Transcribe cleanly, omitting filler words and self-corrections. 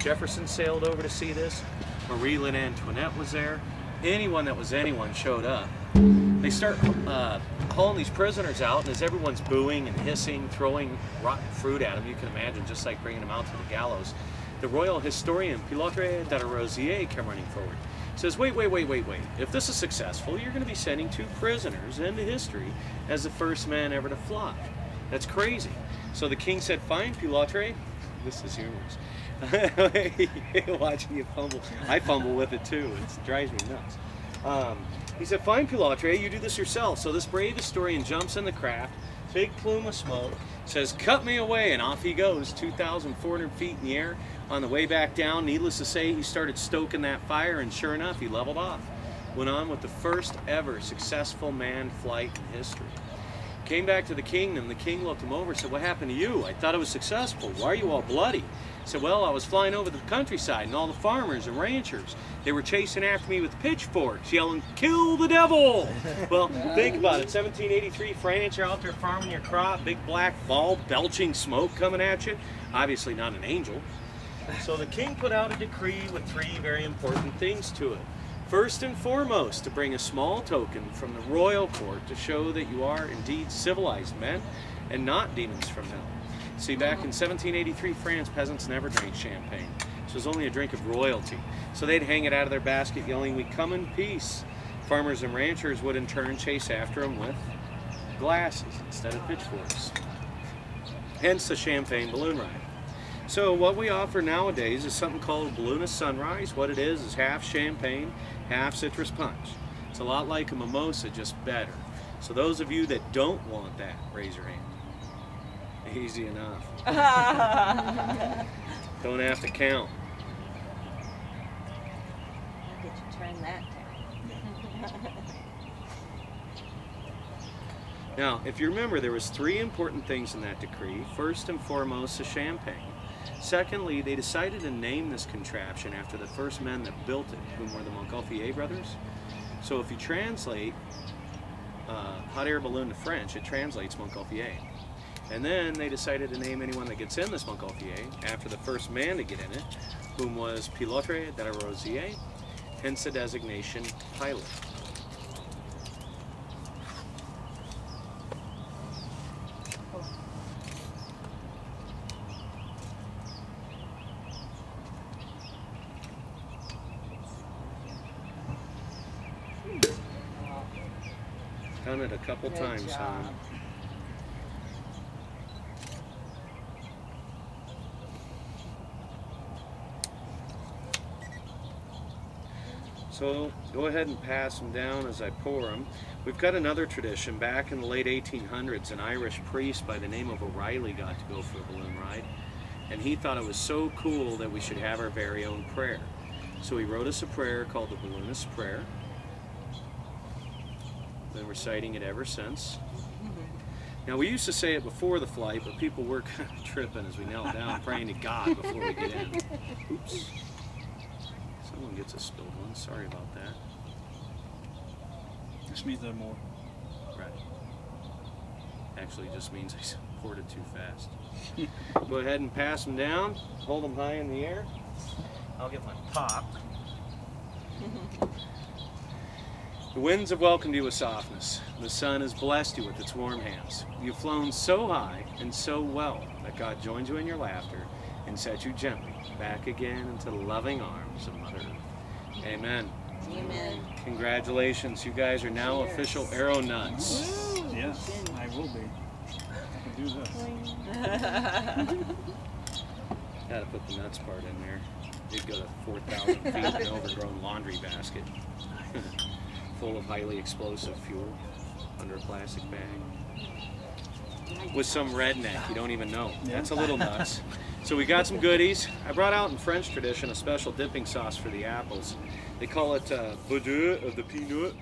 Jefferson sailed over to see this. Marie Lynn Antoinette was there. Anyone that was anyone showed up. They start hauling these prisoners out, and as everyone's booing and hissing, throwing rotten fruit at them, you can imagine, just like bringing them out to the gallows, the royal historian Pilotre d'Arosier came running forward. He says, wait. If this is successful, you're going to be sending 2 prisoners into history as the first man ever to fly. That's crazy. So the king said, fine, Pilotre. This is humorous. Watching you fumble. I fumble with it too. It drives me nuts. He said, fine, Pilotre, you do this yourself. So this brave historian jumps in the craft, big plume of smoke, says, cut me away, and off he goes, 2,400 feet in the air. On the way back down, needless to say, he started stoking that fire, and sure enough, he leveled off. Went on with the first ever successful manned flight in history. Came back to the kingdom. The king looked him over and said, what happened to you? I thought it was successful. Why are you all bloody? He said, well, I was flying over the countryside, and all the farmers and ranchers, they were chasing after me with pitchforks, yelling, kill the devil! Well, think about it. 1783, France, you're out there farming your crop, big black ball, belching smoke coming at you. Obviously not an angel. So the king put out a decree with 3 very important things to it. First and foremost, to bring a small token from the royal court to show that you are indeed civilized men and not demons from hell. See, back in 1783, France, peasants never drank champagne. So it was only a drink of royalty. So they'd hang it out of their basket yelling, we come in peace. Farmers and ranchers would in turn chase after them with glasses instead of pitchforks. Hence the champagne balloon ride. So what we offer nowadays is something called Balloonist Sunrise. What it is half champagne, half citrus punch. It's a lot like a mimosa, just better. So those of you that don't want that, raise your hand. Easy enough. Don't have to count. I'll get you to turn that down. Now, if you remember, there was 3 important things in that decree. First and foremost, the champagne. Secondly, they decided to name this contraption after the first men that built it, whom were the Montgolfier brothers. So if you translate hot air balloon to French, it translates Montgolfier. And then they decided to name anyone that gets in this Montgolfier after the first man to get in it, whom was Pilote de Rosier, hence the designation pilot. Done it a couple times, huh? So go ahead and pass them down as I pour them. We've got another tradition. Back in the late 1800s, an Irish priest by the name of O'Reilly got to go for a balloon ride. And he thought it was so cool that we should have our very own prayer. So he wrote us a prayer called the Balloonist's Prayer. Been reciting it ever since. Now we used to say it before the flight, but people were kind of tripping as we knelt down praying to God before we get in. Oops. Someone gets a spilled one. Sorry about that. This means there are more. Right. Actually just means I poured it too fast. Go ahead and pass them down. Hold them high in the air. I'll get my pop. The winds have welcomed you with softness. The sun has blessed you with its warm hands. You've flown so high and so well that God joined you in your laughter and set you gently back again into the loving arms of Mother Earth. Amen. Amen. Congratulations, you guys are now official aeronauts. Yes, I will be. I can do this. Gotta put the nuts part in there. You'd go to 4,000 feet in an overgrown laundry basket. Full of highly explosive fuel under a plastic bag. With some redneck you don't even know. That's a little nuts. So we got some goodies. I brought out in French tradition a special dipping sauce for the apples. They call it Boudou of the peanut.